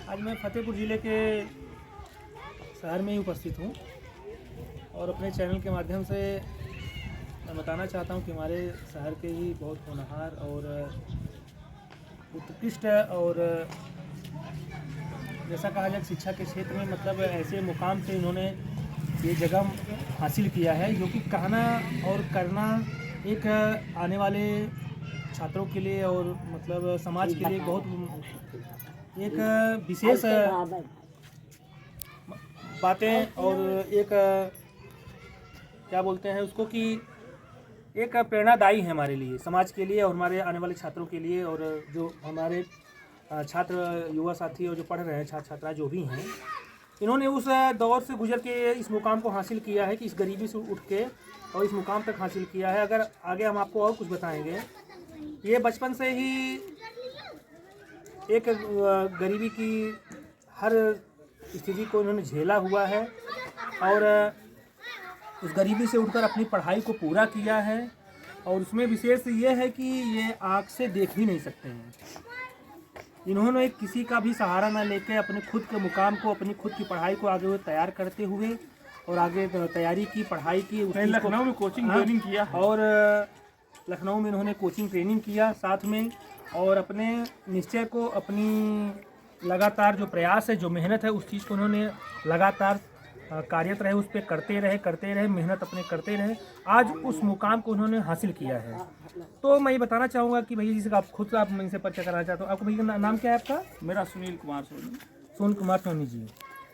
आज मैं फतेहपुर ज़िले के शहर में ही उपस्थित हूँ और अपने चैनल के माध्यम से मैं बताना चाहता हूँ कि हमारे शहर के ही बहुत होनहार और उत्कृष्ट और जैसा कहा जाए शिक्षा के क्षेत्र में मतलब ऐसे मुकाम से इन्होंने ये जगह हासिल किया है जो कि कहना और करना एक आने वाले छात्रों के लिए और मतलब समाज के लिए बहुत एक विशेष बातें और एक क्या बोलते हैं उसको कि एक प्रेरणादायी है हमारे लिए, समाज के लिए और हमारे आने वाले छात्रों के लिए। और जो हमारे छात्र युवा साथी और जो पढ़ रहे हैं छात्र छात्राएं जो भी हैं, इन्होंने उस दौर से गुजर के इस मुकाम को हासिल किया है कि इस गरीबी से उठ के और इस मुकाम तक हासिल किया है। अगर आगे हम आपको और कुछ बताएंगे, ये बचपन से ही एक गरीबी की हर स्थिति को इन्होंने झेला हुआ है और उस गरीबी से उठकर अपनी पढ़ाई को पूरा किया है। और उसमें विशेष ये है कि ये आँख से देख भी नहीं सकते हैं। इन्होंने किसी का भी सहारा न लेके अपने खुद के मुकाम को, अपनी खुद की पढ़ाई को आगे वो तैयार करते हुए और आगे तैयारी की, पढ़ाई की। लखनऊ में कोचिंग ट्रेनिंग किया और लखनऊ में इन्होंने कोचिंग ट्रेनिंग किया साथ में, और अपने निश्चय को, अपनी लगातार जो प्रयास है, जो मेहनत है, उस चीज़ को उन्होंने लगातार कार्यरत रहे, उस पर करते रहे, मेहनत अपने करते रहे। आज उस मुकाम को उन्होंने हासिल किया है। तो मैं ये बताना चाहूँगा कि भैया जी, आप खुद आप इनसे परिचय कराना चाहता हूँ। आपको भैया नाम क्या है आपका? मेरा सुनील कुमार सोनी। सोन कुमार सोनी जी,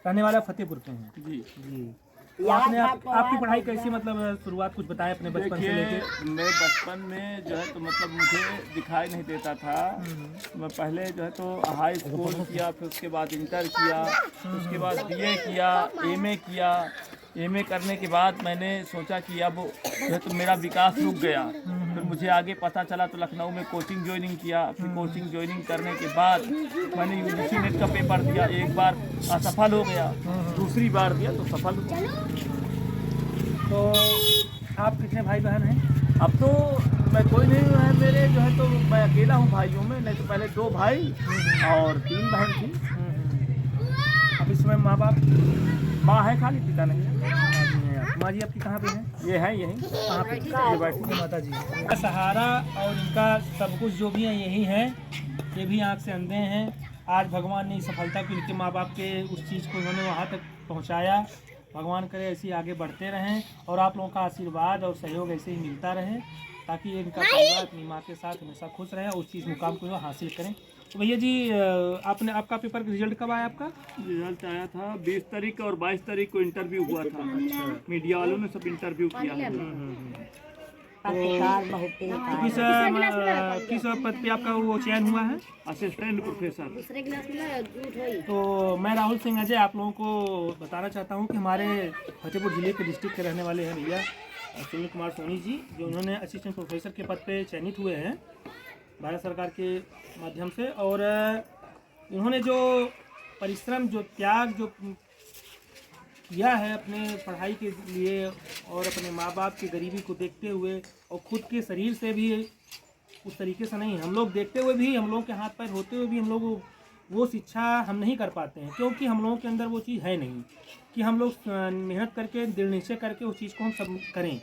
रहने वाला फतेहपुर के हैं जी जी। तो आपने आपकी पढ़ाई कैसी मतलब शुरुआत कुछ बताएं अपने बचपन से लेके। मैं बचपन में जो है तो मतलब मुझे दिखाई नहीं देता था। मैं पहले जो है तो हाई स्कूल किया, फिर उसके बाद इंटर किया, उसके बाद बीए किया, एमए किया। एमए करने के बाद मैंने सोचा कि अब जो है तो मेरा विकास रुक गया। फिर मुझे आगे पता चला तो लखनऊ में कोचिंग ज्वाइनिंग किया। फिर कोचिंग ज्वाइनिंग करने के बाद मैंने यूजीसी नेट का पेपर दिया। एक बार असफल हो गया, दूसरी बार दिया तो सफल हुआ। तो आप कितने भाई बहन हैं? अब तो मैं कोई नहीं है, मेरे जो है तो मैं अकेला हूँ भाइयों में। नहीं तो पहले 2 भाई और 3 बहन थी। अब इसमें माँ बाप? माँ है खाली, पिता नहीं है। माँ जी आपकी कहाँ पे हैं? ये है यहीं कहाँ पे? ये बैठी है माता जी। इनका सहारा और इनका सब कुछ जो भी है यही है। ये भी आँख से अंधे हैं। आज भगवान ने सफलता की इनके माँ बाप के उस चीज़ को इन्होंने वहाँ तक पहुँचाया। भगवान करे ऐसे ही आगे बढ़ते रहें और आप लोगों का आशीर्वाद और सहयोग ऐसे ही मिलता रहे, ताकि इनका परिवार अपनी माँ के साथ हमेशा खुश रहे और उस चीज़ मुकाम को हासिल करें। तो भैया जी, आपका पेपर का रिजल्ट कब आया? आपका रिजल्ट आया था 20 तारीख और 22 तारीख को इंटरव्यू हुआ था। मीडिया वालों ने सब इंटरव्यू किया है। किस पद पे आपका वो चयन हुआ है? Assistant professor. तो मैं राहुल सिंह अजय आप लोगों को बताना चाहता हूँ कि हमारे फतेहपुर ज़िले के डिस्ट्रिक्ट के रहने वाले हैं भैया सुनील कुमार सोनी जी, जो उन्होंने असिस्टेंट प्रोफेसर के पद पे चयनित हुए हैं भारत सरकार के माध्यम से। और इन्होंने जो परिश्रम, जो त्याग जो किया है अपने पढ़ाई के लिए और अपने माँ बाप की गरीबी को देखते हुए और खुद के शरीर से भी उस तरीके से नहीं, हम लोग देखते हुए भी, हम लोगों के हाथ पैर होते हुए भी हम लोग वो शिक्षा हम नहीं कर पाते हैं, क्योंकि हम लोगों के अंदर वो चीज़ है नहीं कि हम लोग मेहनत करके, दृढ़ निश्चय करके उस चीज़ को हम सब करें।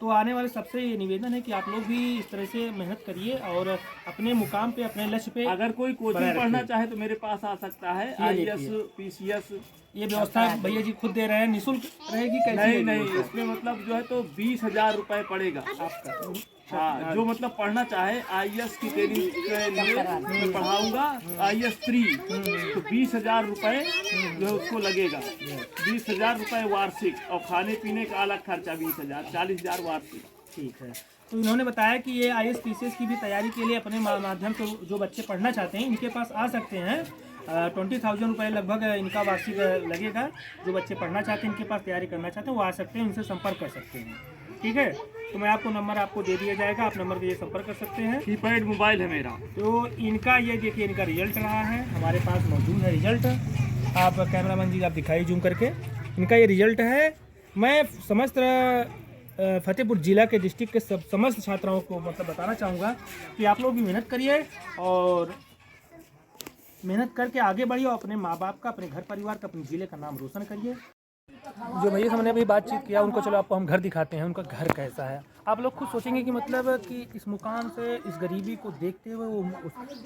तो आने वाले सबसे ये निवेदन है कि आप लोग भी इस तरह से मेहनत करिए और अपने मुकाम पे, अपने लक्ष्य पे। अगर कोई कोचिंग पढ़ना चाहे तो मेरे पास आ सकता है। IAS, PCS ये व्यवस्था भैया जी खुद दे रहे हैं, निःशुल्क रहेगी? कैसे? नहीं, इसमें मतलब जो है तो 20,000 रुपये पड़ेगा आपका। हाँ, जो मतलब पढ़ना चाहे IAS की ट्रेनिंग के लिए मैं पढ़ाऊंगा, IAS 3 तो 20,000 रुपये जो है उसको लगेगा। 20,000 रुपये वार्षिक और खाने पीने का अलग खर्चा 20,000, 40,000 वार्षिक। ठीक है। तो इन्होंने बताया कि ये IAS PCS की भी तैयारी के लिए अपने माध्यम से जो बच्चे पढ़ना चाहते हैं इनके पास आ सकते हैं। 20,000 रुपये लगभग इनका वार्षिक लगेगा। जो बच्चे पढ़ना चाहते हैं, इनके पास तैयारी करना चाहते हैं, वो आ सकते हैं, उनसे संपर्क कर सकते हैं। ठीक है, तो मैं आपको नंबर आपको दे दिया जाएगा, आप नंबर के लिए संपर्क कर सकते हैं। कीपैड मोबाइल है मेरा। तो इनका ये देखिए, इनका रिजल्ट रहा है, हमारे पास मौजूद है रिजल्ट। आप कैमरामैन जी आप दिखाइए जूम करके, इनका ये रिजल्ट है। मैं समस्त फतेहपुर जिला के डिस्ट्रिक्ट के समस्त छात्राओं को मतलब बताना चाहूँगा कि आप लोग भी मेहनत करिए और मेहनत करके आगे बढ़िए और अपने माँ बाप का, अपने घर परिवार का, अपने ज़िले का नाम रोशन करिए। जो भैया से मैंने अभी बातचीत किया उनको चलो आपको हम घर दिखाते हैं, उनका घर कैसा है। आप लोग खुद सोचेंगे कि मतलब कि इस मुकाम से, इस गरीबी को देखते हुए वो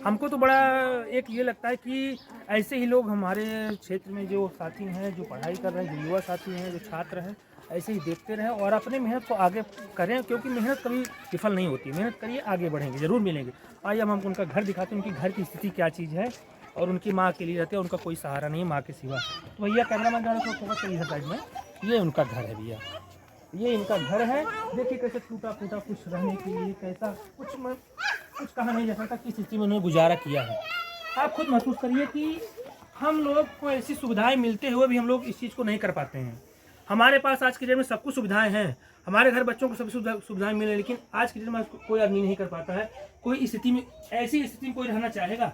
हमको तो बड़ा एक ये लगता है कि ऐसे ही लोग हमारे क्षेत्र में जो साथी हैं, जो पढ़ाई कर रहे हैं, जो युवा साथी हैं, जो छात्र हैं, ऐसे ही देखते रहें और अपने मेहनत को आगे करें, क्योंकि मेहनत कभी विफल नहीं होती। मेहनत करिए, आगे बढ़ेंगे, ज़रूर मिलेंगे। आइए हम उनका घर दिखाते हैं, उनकी घर की स्थिति क्या चीज़ है और उनकी माँ के लिए रहते हैं, उनका कोई सहारा नहीं है माँ के सिवा। तो भैया कैमरा मैन जाने को फोकस करिए साइड में, ये उनका घर है भैया, ये इनका घर है। देखिए कैसे टूटा फूटा, कुछ रहने के लिए कैसा कुछ कहा नहीं जा सकता किस स्थिति में उन्होंने गुजारा किया है। आप खुद महसूस करिए कि हम लोग को ऐसी सुविधाएं मिलते हुए भी हम लोग इस चीज़ को नहीं कर पाते हैं। हमारे पास आज के डेट में सब कुछ सुविधाएं हैं, हमारे घर बच्चों को सभी सुविधाएं मिले, लेकिन आज के डेट में कोई आदमी नहीं कर पाता है। कोई स्थिति में, ऐसी स्थिति में कोई रहना चाहेगा?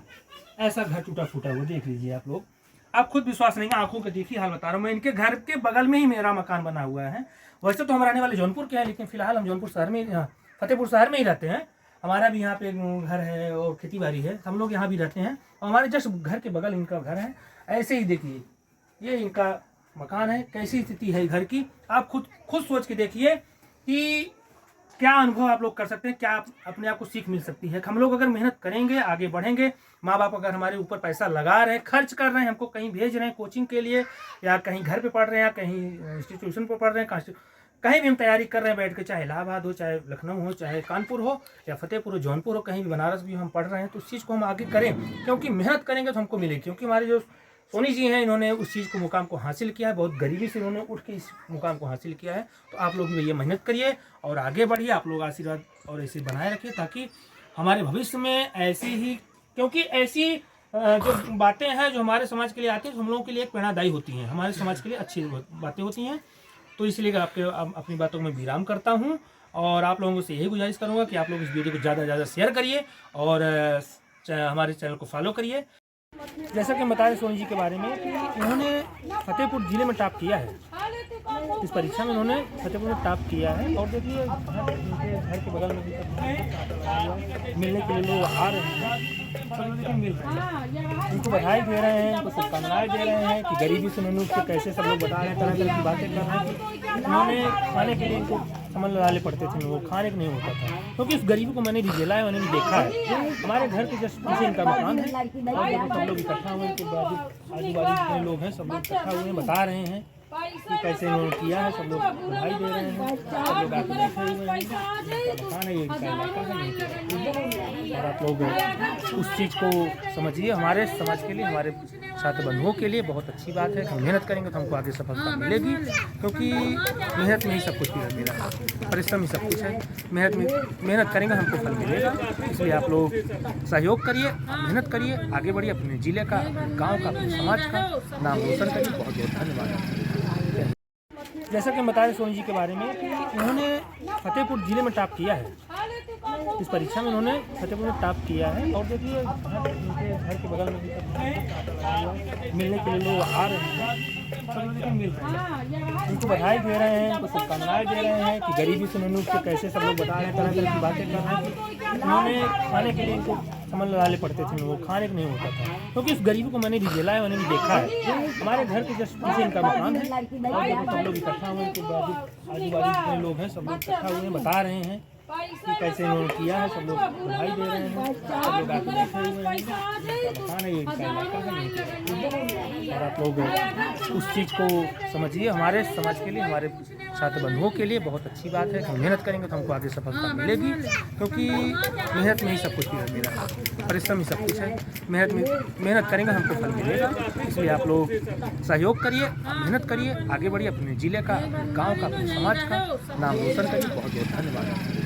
ऐसा घर टूटा फूटा वो देख लीजिए आप लोग, आप खुद विश्वास नहीं, आंखों के देखिए हाल बता रहा हूँ मैं। इनके घर के बगल में ही मेरा मकान बना हुआ है। वैसे तो हम रहने वाले जौनपुर के हैं, लेकिन फिलहाल हम जौनपुर शहर में, फतेहपुर शहर में ही रहते हैं। हमारा भी यहाँ पे घर है और खेती बाड़ी है, हम लोग यहाँ भी रहते हैं और हमारे जस्ट घर के बगल इनका घर है। ऐसे ही देखिए ये इनका मकान है, कैसी स्थिति है घर की। आप खुद सोच के देखिए कि क्या अनुभव आप लोग कर सकते हैं, क्या अपने आप को सीख मिल सकती है। हम लोग अगर मेहनत करेंगे, आगे बढ़ेंगे, माँ बाप अगर हमारे ऊपर पैसा लगा रहे हैं, खर्च कर रहे हैं, हमको कहीं भेज रहे हैं कोचिंग के लिए, या कहीं घर पे पढ़ रहे हैं, या कहीं इंस्टीट्यूशन पर पढ़ रहे हैं, कहीं भी हम तैयारी कर रहे हैं बैठ के, चाहे इलाहाबाद हो, चाहे लखनऊ हो, चाहे कानपुर हो, या फतेहपुर हो, जौनपुर हो, कहीं भी बनारस भी हम पढ़ रहे हैं, तो उस चीज़ को हम आगे करें, क्योंकि मेहनत करेंगे तो हमको मिलेगी। क्योंकि हमारे जो सोनी जी हैं, इन्होंने उस चीज़ को, मुकाम को हासिल किया है, बहुत गरीबी से इन्होंने उठ के इस मुकाम को हासिल किया है। तो आप लोग भी भैया मेहनत करिए और आगे बढ़िए, आप लोग आशीर्वाद और ऐसे बनाए रखिए, ताकि हमारे भविष्य में ऐसी ही, क्योंकि ऐसी जो बातें हैं जो हमारे समाज के लिए आती हैं, तो हम लोगों के लिए एक प्रेरणादायी होती हैं, हमारे समाज के लिए अच्छी बातें होती हैं। तो इसलिए अपनी बातों में विराम करता हूँ और आप लोगों से यही गुजारिश करूँगा कि आप लोग इस वीडियो को ज़्यादा से ज़्यादा शेयर करिए और हमारे चैनल को फॉलो करिए। जैसा कि हम बता रहे सोनी जी के बारे में कि उन्होंने फतेहपुर ज़िले में टॉप किया है, इस परीक्षा में उन्होंने फतेहपुर में टॉप किया है। और देखिए उनके घर के बगल में भी मिलने के लिए लोग आ रहे हैं, सब मिल रहे हैं, उनको बधाई दे रहे हैं, उनको शुभकामनाएं दे रहे हैं कि गरीबी से उन्होंने उसके कैसे सब लोग बता रहे हैं, तरह तरह की बातें कर रहे हैं। उन्होंने खाने के लिए इनको समझ लाले पड़ते थे, वो खाने को नहीं होता था, क्योंकि उस गरीबी को मैंने भी झेला है, मैंने भी देखा है। हमारे घर के जस्ट पीछे इनका मकान है और सब लोग इकट्ठा हुए, इनके आजू बाजू जितने लोग हैं सब लोग इकट्ठा हुए हैं, बता रहे हैं कि कैसे उन्होंने किया है, सब लोग बधाई दे रहे हैं, सब लोग आके बैठे हुए हैं, मकान है ये इनका इलाका है। और आप लोग उस चीज़ को समझिए, हमारे समाज के लिए, हमारे छात्र बंधुओं के लिए बहुत अच्छी बात है। हम मेहनत करेंगे तो हमको आगे सफलता मिलेगी, क्योंकि मेहनत में ही सब कुछ मिला, परिश्रम ही सब कुछ है। मेहनत करेंगे हमको फल मिलेगा। इसलिए आप लोग सहयोग करिए, मेहनत करिए, आगे बढ़िए, अपने ज़िले का, गांव का, अपने समाज का नाम रोशन करिए। बहुत बहुत धन्यवाद। जैसा कि हम बता रहे सोनी जी के बारे में कि उन्होंने फतेहपुर ज़िले में टॉप किया है, इस परीक्षा में उन्होंने फतेहपुर में टॉप किया है। और देखिए उनके घर के बगल में भी मिलने के लिए लोग आ रहे हैं, सब मिल रहे हैं, उनको बधाई दे रहे हैं, उनको शुभकामनाएं दे रहे हैं कि गरीबी से उन्होंने उसके कैसे सब लोग बता रहे हैं, तरह तरह की बातें कर रहे हैं। उन्होंने खाने के लिए इनको समझ लाले पड़ते थे, वो खाने को नहीं होता था, क्योंकि उस गरीबी को मैंने भी झेला है, मैंने भी देखा है। हमारे घर के जस्ट पीछे इनका मकान है और सब लोग इकट्ठा हुए, इनके आजू बाजू जितने लोग हैं सब लोग इकट्ठा हुए हैं, बता रहे हैं कि कैसे उन्होंने किया है, सब लोग बधाई दे रहे हैं, सब लोग आके बैठे हुए हैं, मकान है ये इनका इलाका है। और आप लोग उस चीज़ को समझिए, हमारे समाज के लिए, हमारे छात्र बंधुओं के लिए बहुत अच्छी बात है। हम मेहनत करेंगे तो हमको आगे सफलता मिलेगी, क्योंकि मेहनत में ही सब कुछ मिला, परिश्रम ही सब कुछ है। मेहनत करेंगे हमको फल मिलेगा। इसलिए आप लोग सहयोग करिए, मेहनत करिए, आगे बढ़िए, अपने ज़िले का, गांव का, अपने समाज का नाम रोशन करिए। बहुत बहुत धन्यवाद।